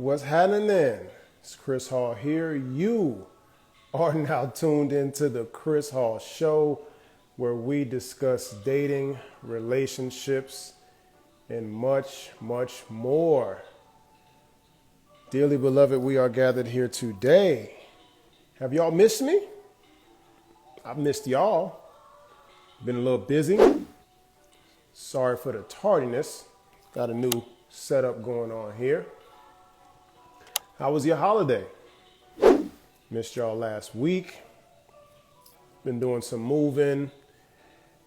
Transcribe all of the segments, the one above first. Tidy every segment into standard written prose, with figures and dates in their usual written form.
What's happening? It's Chris Hall here. You are now tuned into the Chris Hall Show, where we discuss dating, relationships, and much, much more. Dearly beloved, we are gathered here today. Have y'all missed me? I've missed y'all. Been a little busy. Sorry for the tardiness. Got a new setup going on here. How was your holiday? Missed y'all last week. Been doing some moving,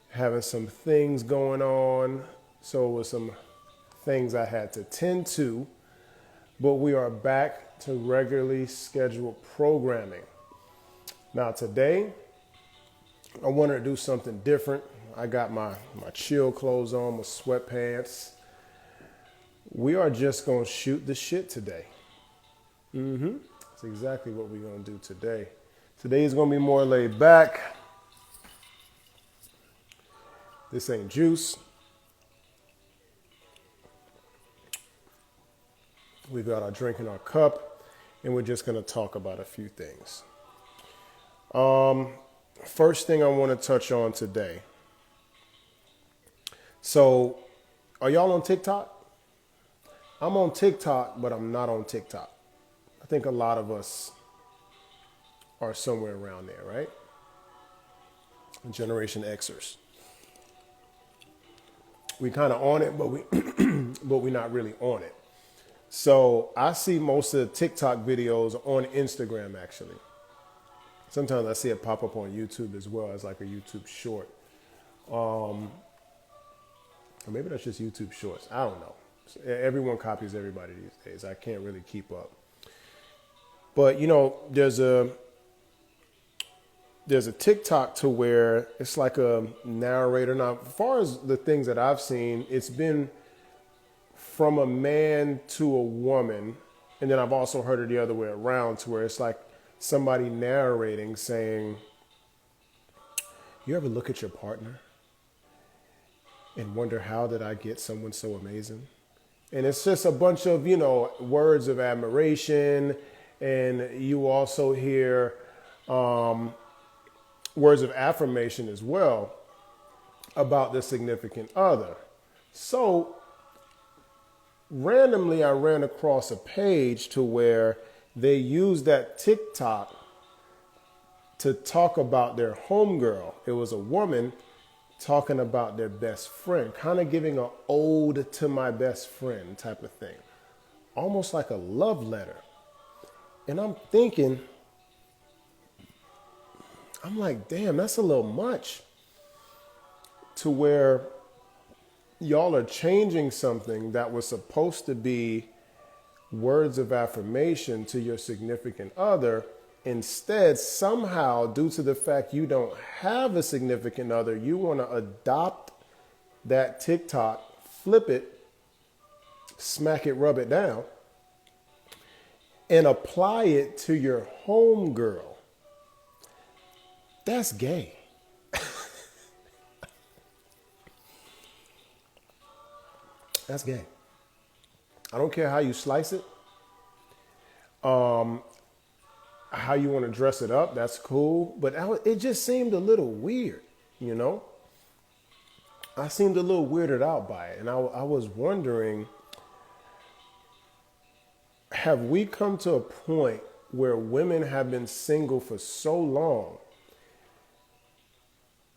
having some things going on. So it was some things I had to tend to, but we are back to regularly scheduled programming. Now today, I wanted to do something different. I got my chill clothes on, my sweatpants. We are just gonna shoot the shit today. That's exactly what we're gonna do today. Today is gonna be more laid back. This ain't juice. We've got our drink in our cup, and we're just gonna talk about a few things. First thing I want to touch on today. So, are y'all on TikTok? I'm on TikTok, but I'm not on TikTok. I think a lot of us are somewhere around there, right? Generation Xers. We kind of on it, but we're not really on it. So I see most of the TikTok videos on Instagram, actually. Sometimes I see it pop up on YouTube as well as like a YouTube short. Or maybe that's just YouTube shorts. I don't know. Everyone copies everybody these days. I can't really keep up. But, you know, there's a TikTok to where it's like a narrator. Now, as far as the things that I've seen, it's been from a man to a woman. And then I've also heard it the other way around to where it's like somebody narrating saying, you ever look at your partner and wonder, how did I get someone so amazing? And it's just a bunch of, you know, words of admiration. And you also hear words of affirmation as well about the significant other. So randomly, I ran across a page to where they used that TikTok to talk about their homegirl. It was a woman talking about their best friend, kind of giving an ode to my best friend type of thing, almost like a love letter. And I'm thinking, I'm like, damn, that's a little much, to where y'all are changing something that was supposed to be words of affirmation to your significant other. Instead, somehow, due to the fact you don't have a significant other, you want to adopt that TikTok, flip it, smack it, rub it down, and apply it to your homegirl. That's gay. That's gay. I don't care how you slice it. How you want to dress it up, that's cool. But it just seemed a little weird, you know? I seemed a little weirded out by it. And I was wondering, have we come to a point where women have been single for so long,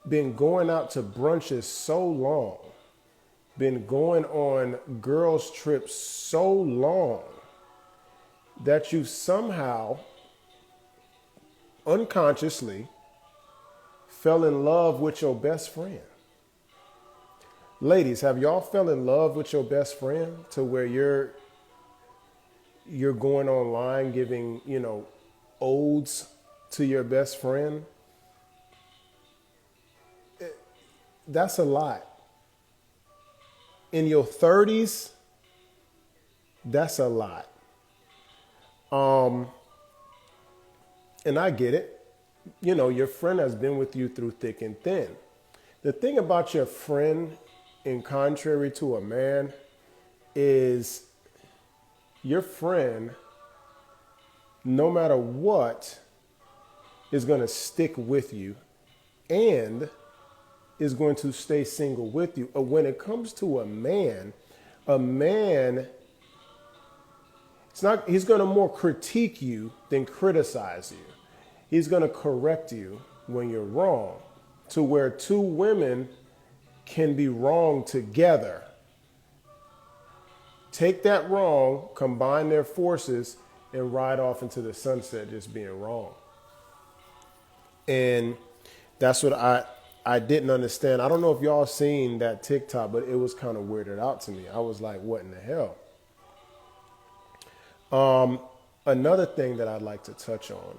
been going out to brunches so long, been going on girls' trips so long, that you somehow unconsciously fell in love with your best friend? Ladies, have y'all fell in love with your best friend to where you're going online giving, you know, odes to your best friend? That's a lot. In your 30s, that's a lot. And I get it. You know, your friend has been with you through thick and thin. The thing about your friend, in contrary to a man, is your friend, no matter what, is going to stick with you and is going to stay single with you. When it comes to a man, he's going to more critique you than criticize you. He's going to correct you when you're wrong, to where two women can be wrong together. Take that wrong, combine their forces, and ride off into the sunset just being wrong. And that's what I didn't understand. I don't know if y'all seen that TikTok, but it was kind of weirded out to me. I was like, what in the hell? Another thing that I'd like to touch on.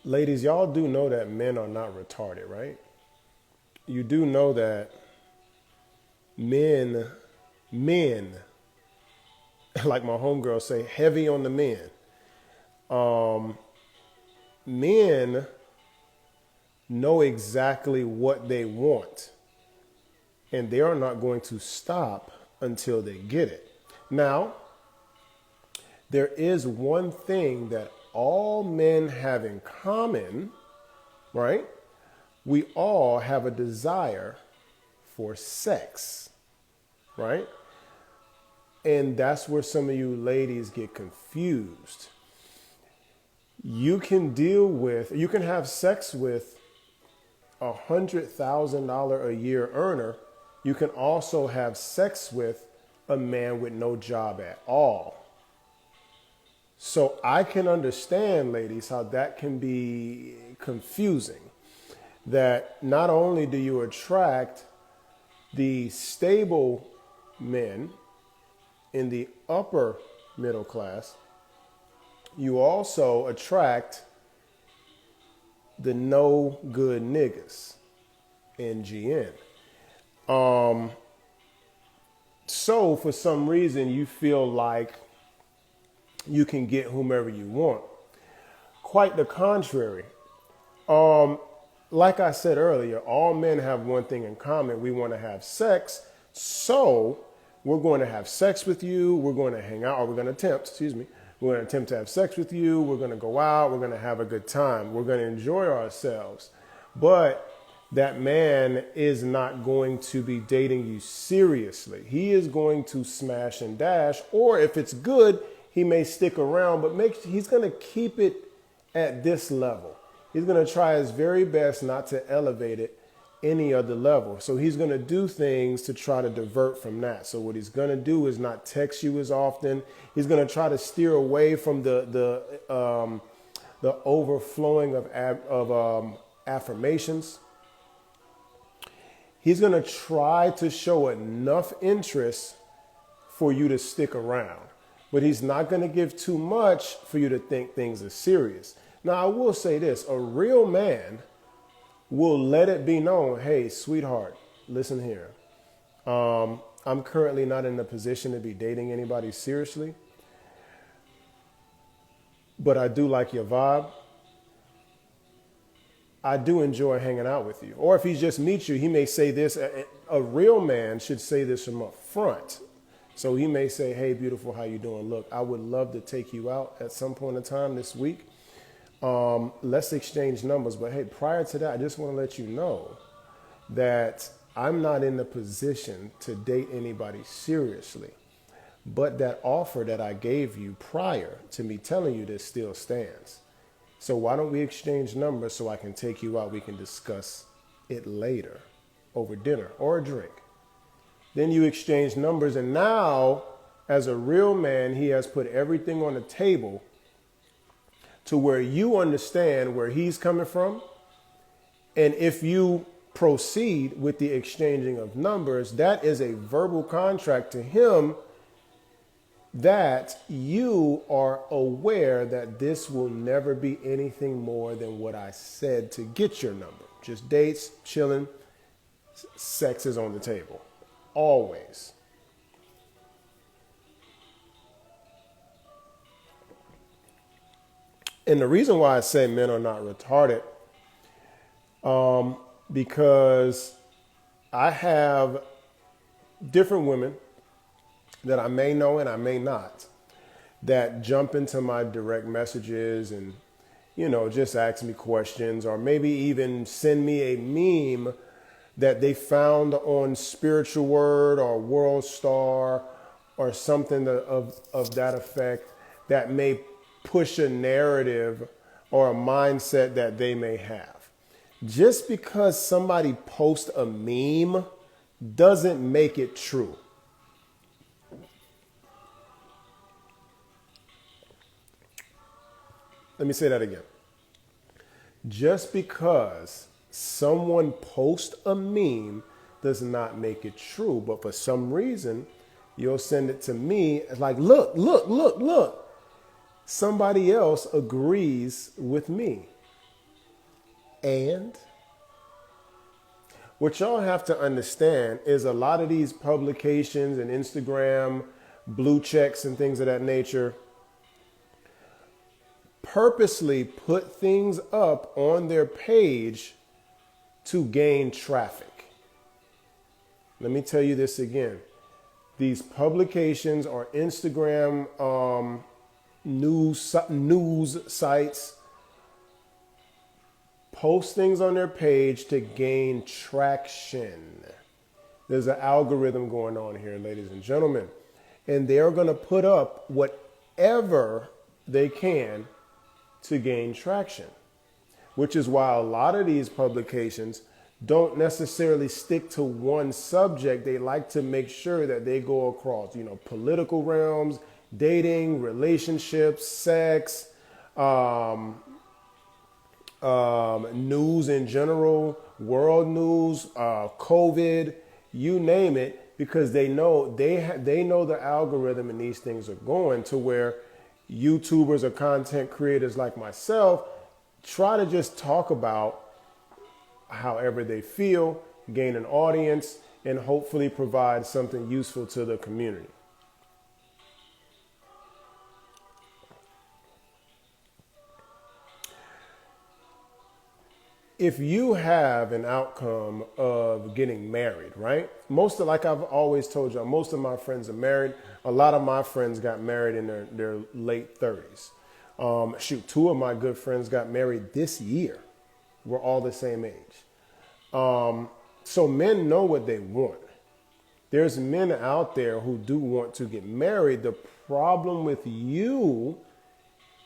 Ladies, y'all do know that men are not retarded, right? You do know that men, like my homegirl say, heavy on the men. Men know exactly what they want, and they are not going to stop until they get it. Now, there is one thing that all men have in common, right? We all have a desire for sex, right? And that's where some of you ladies get confused. You can have sex with $100,000 a year earner. You can also have sex with a man with no job at all. So I can understand, ladies, how that can be confusing. That not only do you attract the stable men in the upper middle class, you also attract the no good niggas, NGN. So for some reason you feel like you can get whomever you want. Quite the contrary. Like I said earlier, all men have one thing in common. We want to have sex. So we're going to have sex with you. We're going to hang out, or we're going to attempt, we're going to attempt to have sex with you. We're going to go out. We're going to have a good time. We're going to enjoy ourselves. But that man is not going to be dating you seriously. He is going to smash and dash, or if it's good, he may stick around, but he's going to keep it at this level. He's going to try his very best not to elevate it any other level. So he's going to do things to try to divert from that. So what he's going to do is not text you as often. He's going to try to steer away from the overflowing of affirmations. He's going to try to show enough interest for you to stick around. But he's not going to give too much for you to think things are serious. Now, I will say this. A real man will let it be known, hey, sweetheart, listen here. I'm currently not in a position to be dating anybody seriously, but I do like your vibe. I do enjoy hanging out with you. Or if he just meets you, he may say this. A real man should say this from up front. So he may say, hey, beautiful, how you doing? Look, I would love to take you out at some point in time this week. Let's exchange numbers. But hey, prior to that, I just want to let you know that I'm not in the position to date anybody seriously. But that offer that I gave you prior to me telling you this still stands. So why don't we exchange numbers so I can take you out? We can discuss it later over dinner or a drink. Then you exchange numbers, and now, as a real man, he has put everything on the table to where you understand where he's coming from. And if you proceed with the exchanging of numbers, that is a verbal contract to him that you are aware that this will never be anything more than what I said to get your number. Just dates, chilling, sex is on the table. Always. And the reason why I say men are not retarded, because I have different women that I may know and I may not that jump into my direct messages and, just ask me questions, or maybe even send me a meme that they found on Spiritual Word or World Star or something of that effect that may push a narrative or a mindset that they may have. Just because somebody posts a meme doesn't make it true. Let me say that again. Just because someone posts a meme does not make it true. But for some reason, you'll send it to me as like, look. Somebody else agrees with me. And what y'all have to understand is a lot of these publications and Instagram blue checks and things of that nature purposely put things up on their page to gain traffic. Let me tell you this again. These publications or Instagram news sites post things on their page to gain traction. There's an algorithm going on here, ladies and gentlemen. And they're going to put up whatever they can to gain traction, which is why a lot of these publications don't necessarily stick to one subject. They like to make sure that they go across, political realms, dating, relationships, sex, news in general, world news, COVID, you name it, because they know they know the algorithm and these things are going to where YouTubers or content creators like myself try to just talk about however they feel, gain an audience, and hopefully provide something useful to the community. If you have an outcome of getting married, right? Like I've always told you, most of my friends are married. A lot of my friends got married in their late 30s. Two of my good friends got married this year. We're all the same age. So men know what they want. There's men out there who do want to get married. The problem with you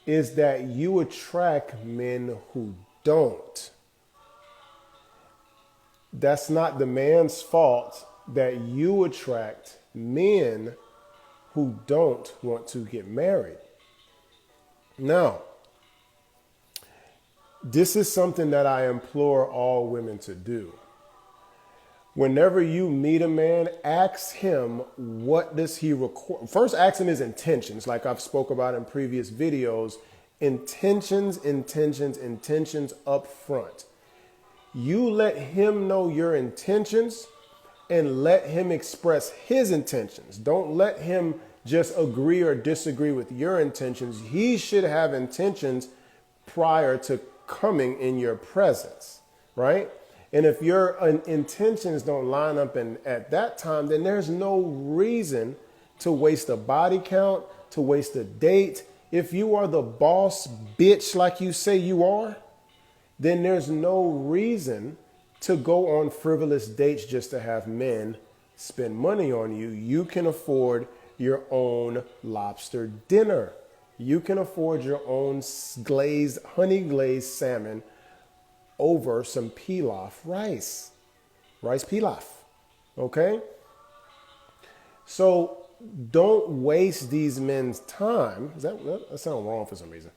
is that you attract men who don't. That's not the man's fault that you attract men who don't want to get married. Now, this is something that I implore all women to do. Whenever you meet a man, ask him, what does he record? First, ask him his intentions, like I've spoke about in previous videos. Intentions up front. You let him know your intentions and let him express his intentions. Don't let him just agree or disagree with your intentions. He should have intentions prior to coming in your presence, right? And if your intentions don't line up at that time, then there's no reason to waste a body count, to waste a date. If you are the boss bitch like you say you are, then there's no reason to go on frivolous dates just to have men spend money on you. You can afford your own lobster dinner. You can afford your own honey glazed salmon over some pilaf rice pilaf. Okay? So don't waste these men's time. That sounds wrong for some reason.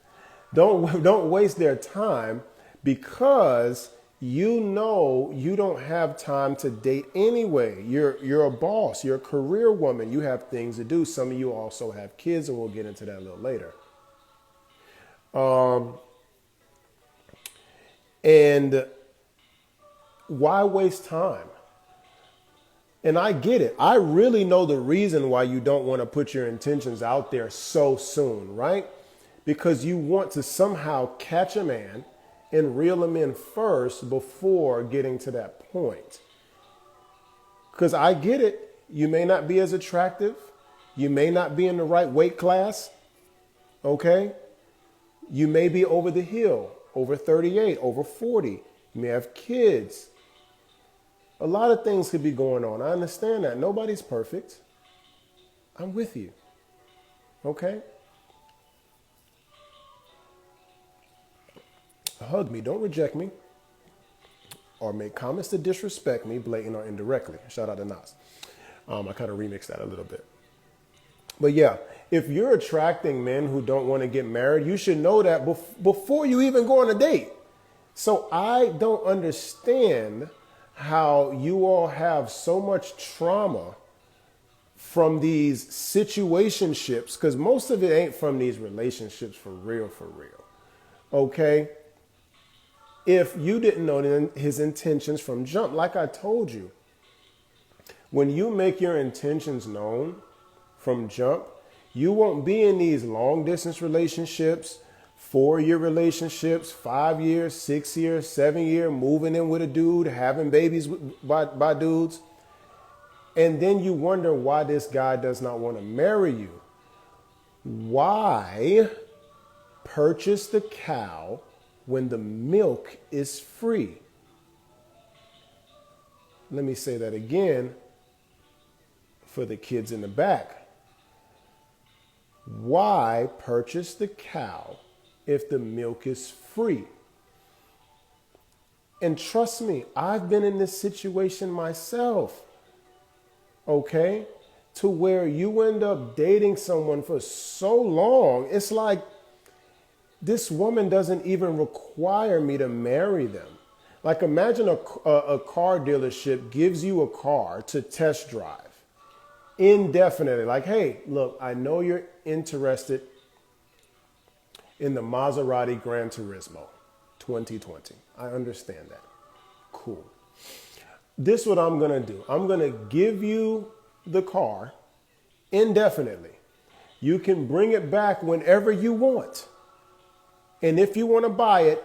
Don't waste their time, because you know you don't have time to date anyway. You're a boss. You're a career woman. You have things to do. Some of you also have kids, and we'll get into that a little later. And why waste time? And I get it. I really know the reason why you don't want to put your intentions out there so soon, right? Because you want to somehow catch a man and reel them in first before getting to that point. Because I get it. You may not be as attractive. You may not be in the right weight class. Okay? You may be over the hill, over 38, over 40. You may have kids. A lot of things could be going on. I understand that. Nobody's perfect. I'm with you. Okay? Hug me. Don't reject me. Or make comments to disrespect me, blatant or indirectly. Shout out to Nas. I kind of remixed that a little bit. But yeah, if you're attracting men who don't want to get married, you should know that before you even go on a date. So I don't understand how you all have so much trauma from these situationships, because most of it ain't from these relationships for real, okay? If you didn't know his intentions from jump, like I told you, when you make your intentions known from jump, you won't be in these long distance relationships, 4-year relationships, 5 years, 6 years, 7 year, moving in with a dude, having babies by dudes. And then you wonder why this guy does not want to marry you. Why purchase the cow when the milk is free? Let me say that again for the kids in the back. Why purchase the cow if the milk is free? And trust me, I've been in this situation myself. Okay? To where you end up dating someone for so long, it's like this woman doesn't even require me to marry them. Like imagine a car dealership gives you a car to test drive indefinitely. Like, hey, look, I know you're interested in the Maserati Gran Turismo 2020. I understand that. Cool. This is what I'm going to do. I'm going to give you the car indefinitely. You can bring it back whenever you want. And if you want to buy it,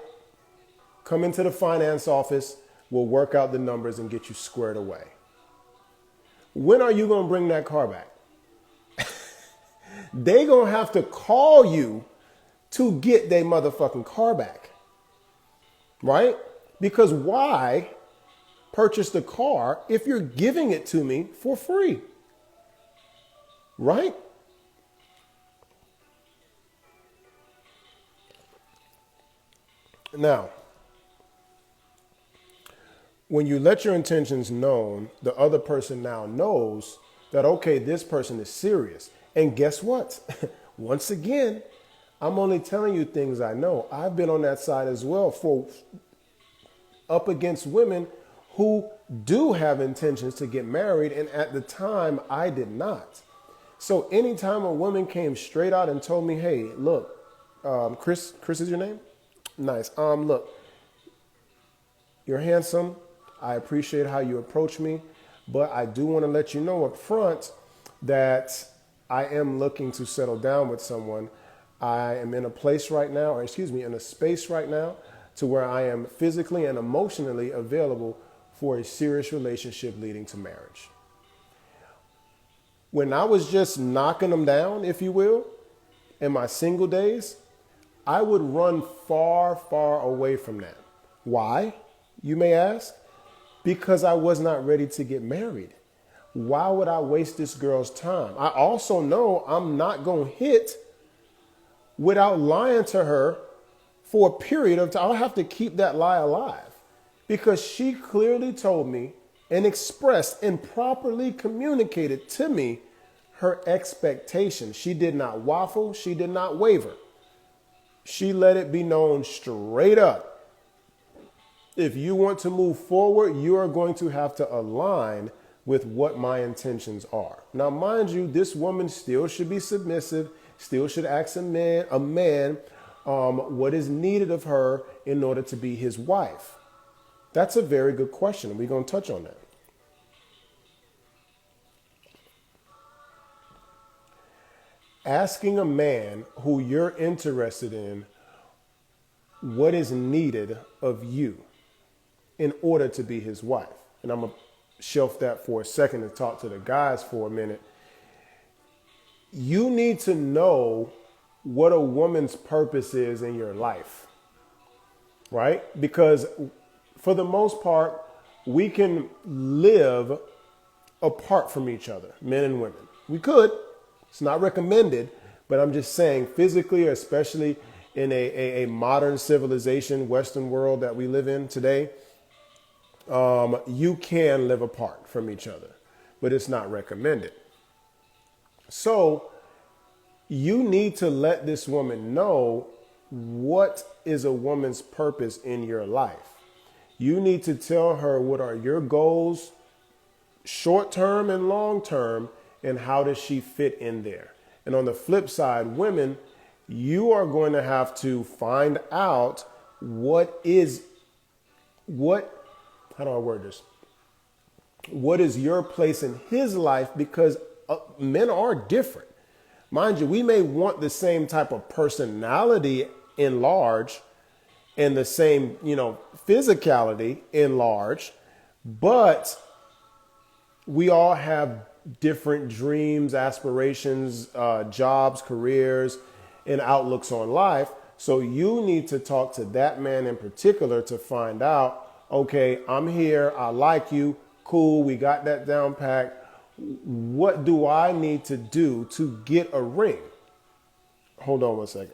come into the finance office. We'll work out the numbers and get you squared away. When are you going to bring that car back? They going to have to call you to get their motherfucking car back. Right? Because why purchase the car if you're giving it to me for free? Right? Now, when you let your intentions known, the other person now knows that, okay, this person is serious. And guess what? Once again, I'm only telling you things I know. I've been on that side as well, for up against women who do have intentions to get married. And at the time, I did not. So anytime a woman came straight out and told me, hey, look, Chris is your name? Nice. Look, you're handsome. I appreciate how you approach me, but I do want to let you know up front that I am looking to settle down with someone. I am in a place right now, in a space right now to where I am physically and emotionally available for a serious relationship leading to marriage. When I was just knocking them down, if you will, in my single days, I would run far, far away from that. Why, you may ask? Because I was not ready to get married. Why would I waste this girl's time? I also know I'm not going to hit without lying to her for a period of time. I'll have to keep that lie alive because she clearly told me and expressed and properly communicated to me her expectations. She did not waffle. She did not waver. She let it be known straight up. If you want to move forward, you are going to have to align with what my intentions are. Now, mind you, this woman still should be submissive, still should ask a man what is needed of her in order to be his wife. That's a very good question. We're going to touch on that. Asking a man who you're interested in what is needed of you in order to be his wife. And I'm going to shelf that for a second and talk to the guys for a minute. You need to know what a woman's purpose is in your life, right? Because for the most part, we can live apart from each other, men and women. We could. It's not recommended, but I'm just saying physically, especially in a modern civilization, Western world that we live in today, you can live apart from each other, but it's not recommended. So you need to let this woman know what is a woman's purpose in your life. You need to tell her what are your goals, short term and long term, and how does she fit in there. And on the flip side, women, you are going to have to find out how do I word this? What is your place in his life? Because men are different. Mind you, we may want the same type of personality in large and the same, physicality in large, but we all have different dreams, aspirations, jobs, careers, and outlooks on life. So you need to talk to that man in particular to find out, okay, I'm here. I like you. Cool. We got that down packed. What do I need to do to get a ring? Hold on one second.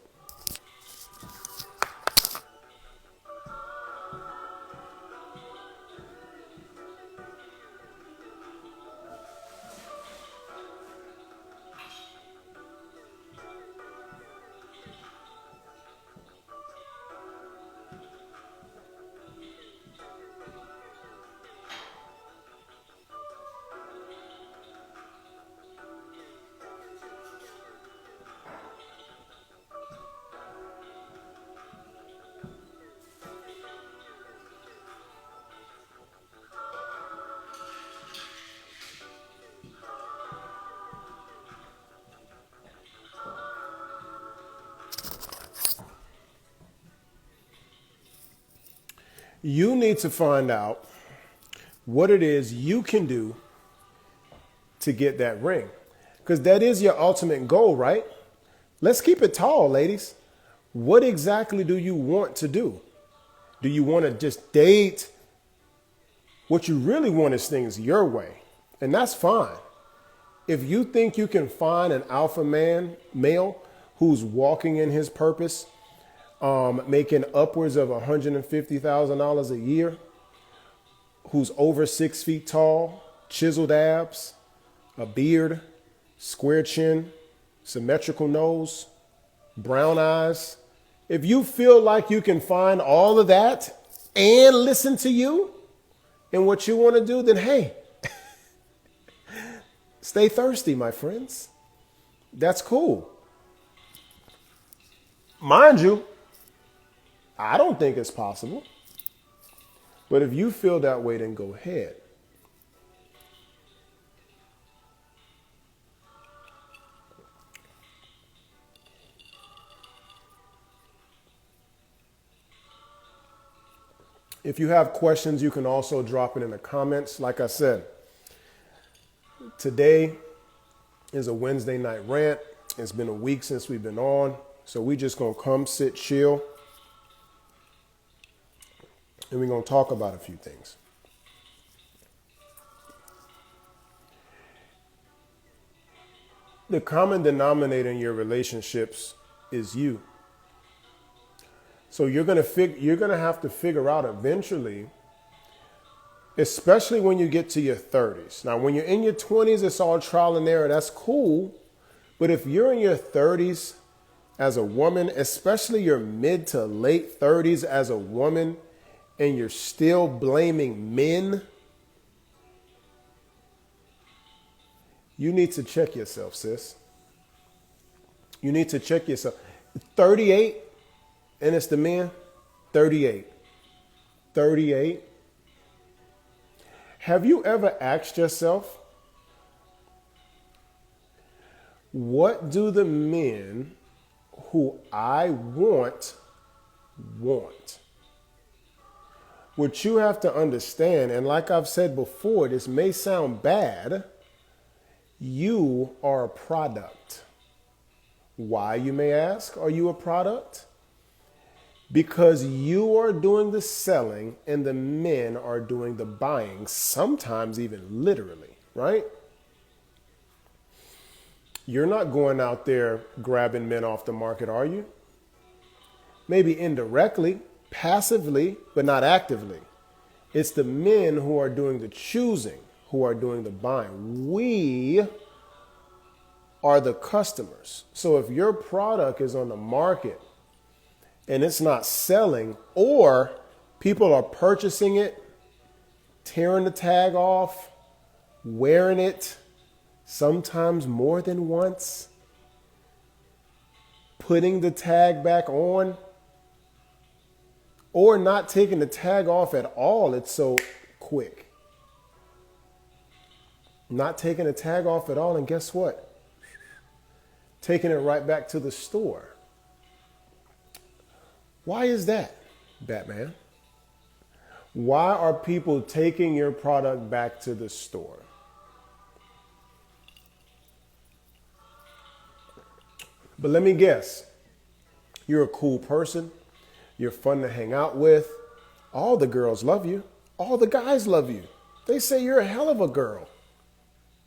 You need to find out what it is you can do to get that ring. Because that is your ultimate goal, right? Let's keep it tall, ladies. What exactly do you want to do? Do you want to just date? What you really want is things your way. And that's fine. If you think you can find an alpha male who's walking in his purpose, making upwards of $150,000 a year, who's over 6 feet tall, chiseled abs, a beard, square chin, symmetrical nose, brown eyes. If you feel like you can find all of that and listen to you and what you want to do, then hey, stay thirsty, my friends. That's cool. Mind you, I don't think it's possible. But if you feel that way, then go ahead. If you have questions, you can also drop it in the comments. Like I said, today is a Wednesday night rant. It's been a week since we've been on. So we just going to come sit, chill. And we're going to talk about a few things. The common denominator in your relationships is you. So you're going to have to figure out eventually, especially when you get to your 30s. Now, when you're in your 20s, it's all trial and error. That's cool. But if you're in your 30s as a woman, especially your mid to late 30s as a woman, and you're still blaming men, you need to check yourself, sis. You need to check yourself. 38, and it's the men. 38. 38. Have you ever asked yourself, what do the men who I want want. What you have to understand, and like I've said before, this may sound bad, you are a product. Why, you may ask, are you a product? Because you are doing the selling and the men are doing the buying, sometimes even literally, right? You're not going out there grabbing men off the market, are you? Maybe indirectly, passively, but not actively. It's the men who are doing the choosing, who are doing the buying. We are the customers. So if your product is on the market and it's not selling, or people are purchasing it, tearing the tag off, wearing it, sometimes more than once, putting the tag back on, or not taking the tag off at all, it's so quick. Not taking the tag off at all, and guess what? Taking it right back to the store. Why is that, Batman? Why are people taking your product back to the store? But let me guess. You're a cool person. You're fun to hang out with. All the girls love you. All the guys love you. They say you're a hell of a girl.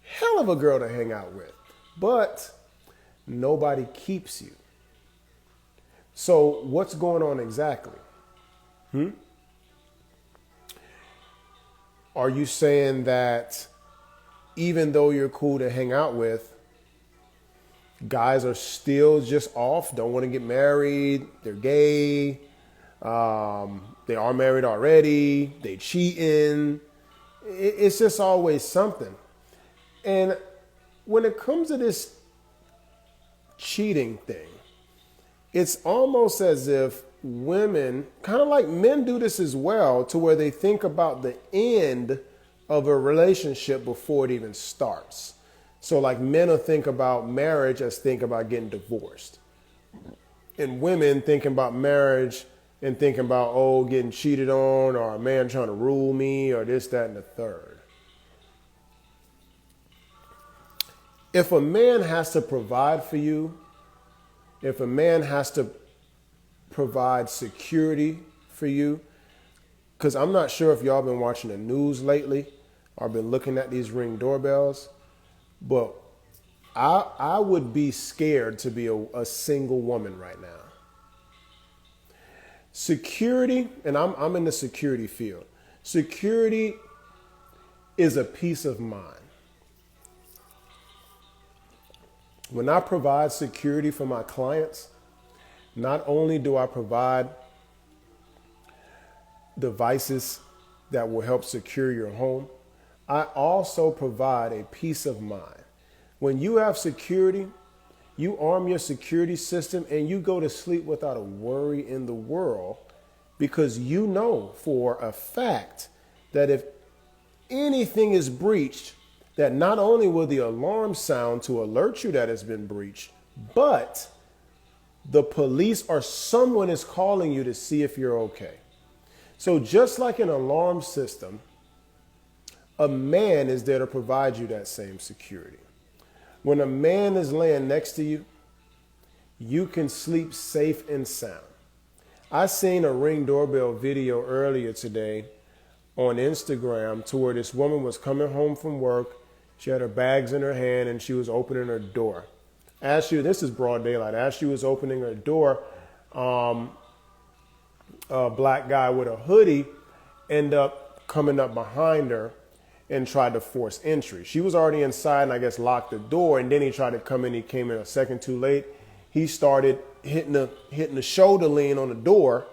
Hell of a girl to hang out with. But nobody keeps you. So what's going on exactly? Are you saying that even though you're cool to hang out with, guys are still just off, don't want to get married, they're gay, they are married already, they cheating? It's just always something. And when it comes to this cheating thing, it's almost as if women, kind of like men do this as well, to where they think about the end of a relationship before it even starts. So like men will think about marriage as think about getting divorced. And women thinking about marriage and thinking about, oh, getting cheated on, or a man trying to rule me, or this, that, and the third. If a man has to provide for you, if a man has to provide security for you, because I'm not sure if y'all been watching the news lately or been looking at these Ring doorbells, but I would be scared to be a single woman right now. Security, and I'm in the security field. Security is a peace of mind. When I provide security for my clients, not only do I provide devices that will help secure your home, I also provide a peace of mind. When you have security, you arm your security system and you go to sleep without a worry in the world, because you know for a fact that if anything is breached, that not only will the alarm sound to alert you that it's been breached, but the police or someone is calling you to see if you're okay. So just like an alarm system, a man is there to provide you that same security. When a man is laying next to you, you can sleep safe and sound. I seen a Ring doorbell video earlier today on Instagram to where this woman was coming home from work. She had her bags in her hand and she was opening her door. This is broad daylight. As she was opening her door, a black guy with a hoodie ended up coming up behind her and tried to force entry. She was already inside and I guess locked the door, and then he tried to come in. He came in a second too late. He started hitting the shoulder lean on the door.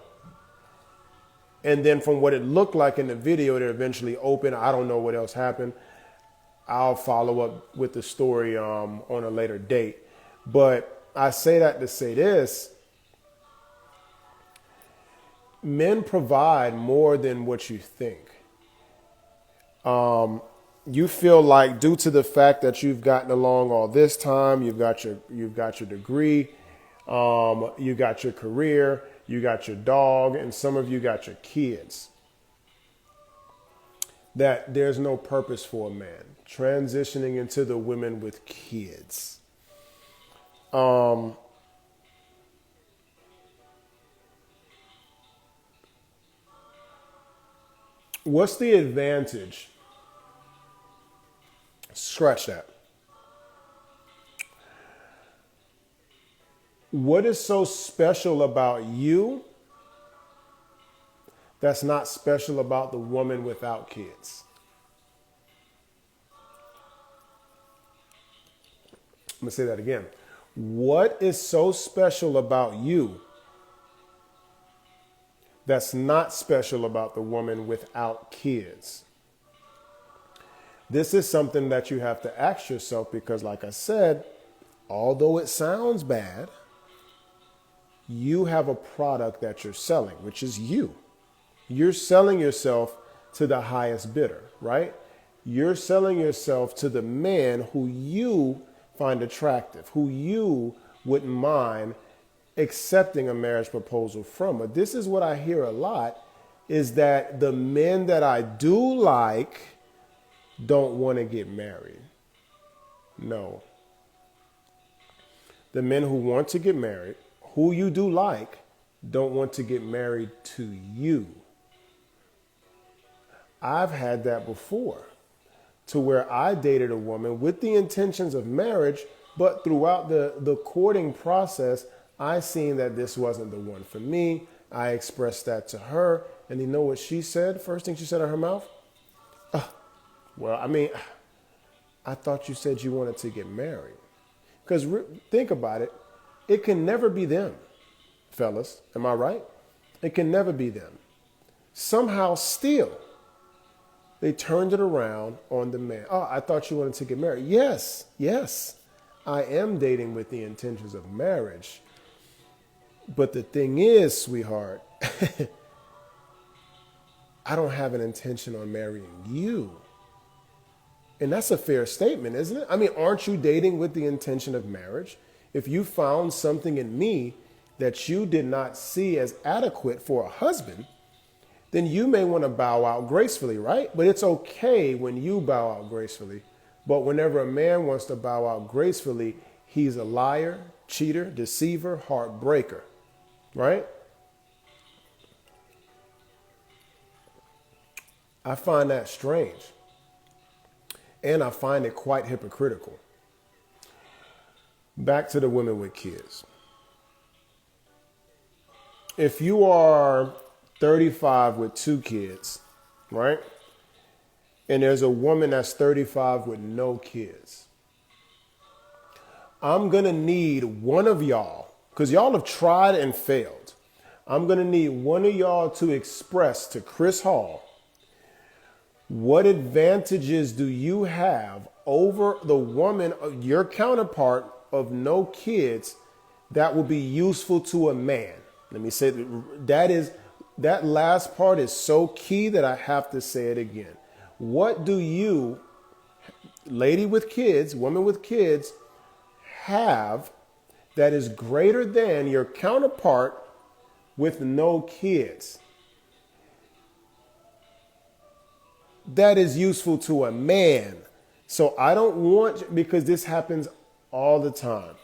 And then from what it looked like in the video, it eventually opened. I don't know what else happened. I'll follow up with the story on a later date. But I say that to say this. Men provide more than what you think. You feel like, due to the fact that you've gotten along all this time, you've got your degree, you got your career, You got your dog, and some of you got your kids. That there's no purpose for a man. Transitioning into the women with kids. What's the advantage? Scratch that. What is so special about you that's not special about the woman without kids? I'm going to say that again. What is so special about you that's not special about the woman without kids? This is something that you have to ask yourself because, like I said, although it sounds bad, you have a product that you're selling, which is you. You're selling yourself to the highest bidder, right? You're selling yourself to the man who you find attractive, who you wouldn't mind accepting a marriage proposal from. But this is what I hear a lot, is that the men that I do like don't want to get married. No. The men who want to get married, who you do like, don't want to get married to you. I've had that before, to where I dated a woman with the intentions of marriage, but throughout the courting process, I seen that this wasn't the one for me. I expressed that to her, and you know what she said? First thing she said out of her mouth? Well, I mean, I thought you said you wanted to get married. Because think about it. It can never be them, fellas. Am I right? It can never be them. Somehow still, they turned it around on the man. Oh, I thought you wanted to get married. Yes. I am dating with the intentions of marriage. But the thing is, sweetheart, I don't have an intention on marrying you. And that's a fair statement, isn't it? I mean, aren't you dating with the intention of marriage? If you found something in me that you did not see as adequate for a husband, then you may want to bow out gracefully, right? But it's okay when you bow out gracefully. But whenever a man wants to bow out gracefully, he's a liar, cheater, deceiver, heartbreaker, right? I find that strange. And I find it quite hypocritical. Back to the women with kids. If you are 35 with 2 kids, right? And there's a woman that's 35 with no kids. I'm going to need one of y'all, because y'all have tried and failed. I'm going to need one of y'all to express to Chris Hall, what advantages do you have over the woman, your counterpart of no kids, that will be useful to a man? Let me say that last part is so key that I have to say it again. What do you, lady with kids, woman with kids, have that is greater than your counterpart with no kids? That is useful to a man. So I don't want, because this happens all the time.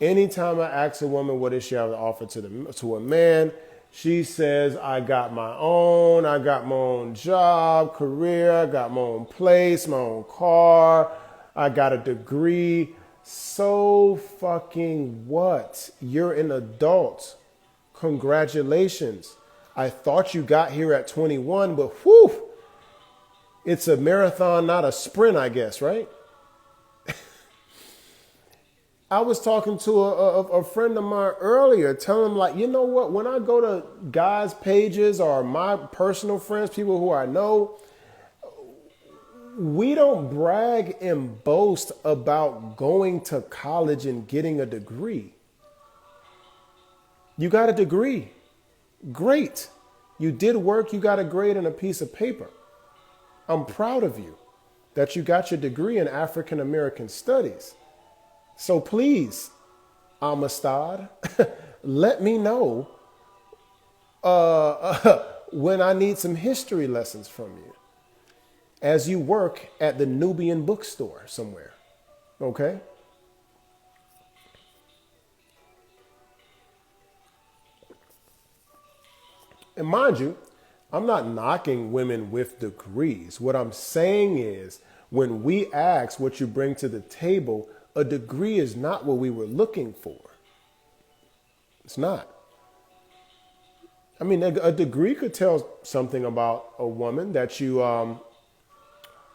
Anytime I ask a woman what does she have to offer to a man, she says, I got my own job, career, I got my own place, my own car, I got a degree. So fucking what? You're an adult. Congratulations. I thought you got here at 21, but whew. It's a marathon, not a sprint, I guess, right? I was talking to a friend of mine earlier, telling him, like, you know what? When I go to guys' pages or my personal friends, people who I know, we don't brag and boast about going to college and getting a degree. You got a degree. Great. You did work, you got a grade and a piece of paper. I'm proud of you that you got your degree in African American studies. So please, Amistad, let me know when I need some history lessons from you as you work at the Nubian bookstore somewhere. Okay? And mind you, I'm not knocking women with degrees. What I'm saying is, when we ask what you bring to the table, a degree is not what we were looking for. It's not. I mean, a degree could tell something about a woman, that you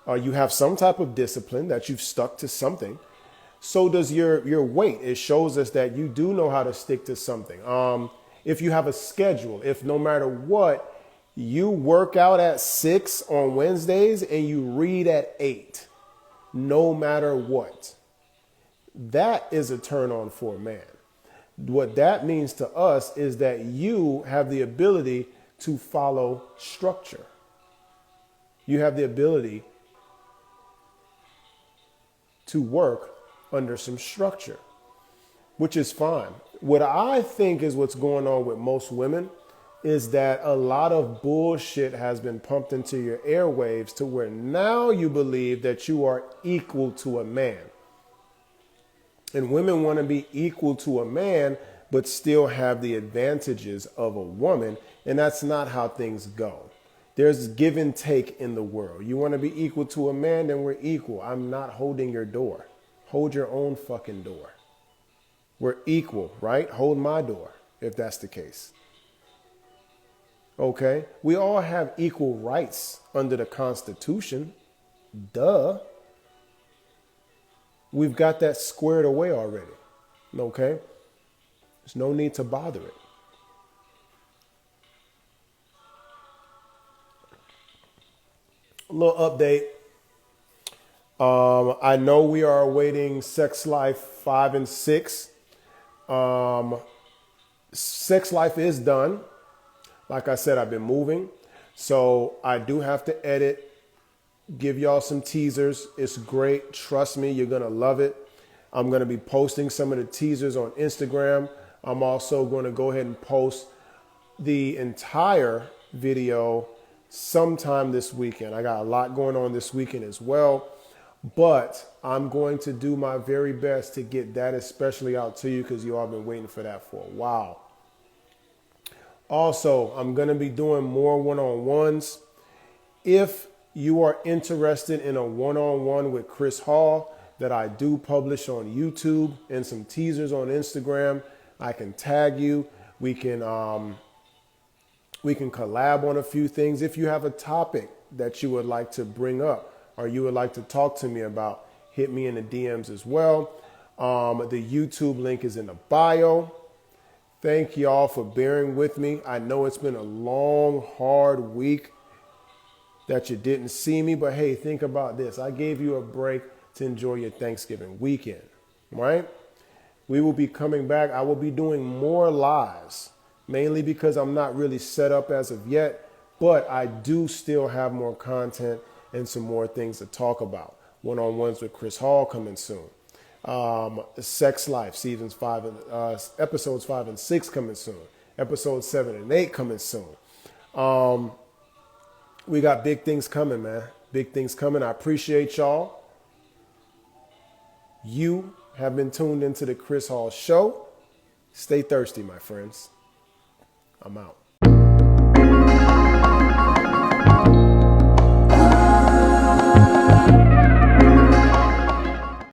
have some type of discipline, that you've stuck to something. So does your weight. It shows us that you do know how to stick to something. If you have a schedule, if no matter what, you work out at 6 on Wednesdays and you read at 8, no matter what, that is a turn on for a man. What that means to us is that you have the ability to follow structure. You have the ability to work under some structure, which is fine. What I think is what's going on with most women is that a lot of bullshit has been pumped into your airwaves to where now you believe that you are equal to a man. And women want to be equal to a man, but still have the advantages of a woman. And that's not how things go. There's give and take in the world. You want to be equal to a man, then we're equal. I'm not holding your door. Hold your own fucking door. We're equal, right? Hold my door, if that's the case. Okay? We all have equal rights under the Constitution. Duh. We've got that squared away already. Okay? There's no need to bother it. A little update. I know we are awaiting Sex Life 5 and 6. Sex Life is done. Like I said, I've been moving. So I do have to edit, give y'all some teasers. It's great. Trust me, you're going to love it. I'm going to be posting some of the teasers on Instagram. I'm also going to go ahead and post the entire video sometime this weekend. I got a lot going on this weekend as well. But I'm going to do my very best to get that especially out to you because you all been waiting for that for a while. Also, I'm going to be doing more one-on-ones. If you are interested in a one-on-one with Chris Hall that I do publish on YouTube and some teasers on Instagram, I can tag you. We can collab on a few things. If you have a topic that you would like to bring up or you would like to talk to me about, hit me in the DMs as well. The YouTube link is in the bio. Thank y'all for bearing with me. I know it's been a long, hard week that you didn't see me, but hey, think about this. I gave you a break to enjoy your Thanksgiving weekend, right? We will be coming back. I will be doing more lives, mainly because I'm not really set up as of yet, but I do still have more content and some more things to talk about. One-on-ones with Chris Hall coming soon. Sex Life seasons 5 and episodes 5 and 6 coming soon. Episodes 7 and 8 coming soon. We got big things coming, man. Big things coming. I appreciate y'all. You have been tuned into the Chris Hall Show. Stay thirsty, my friends. I'm out.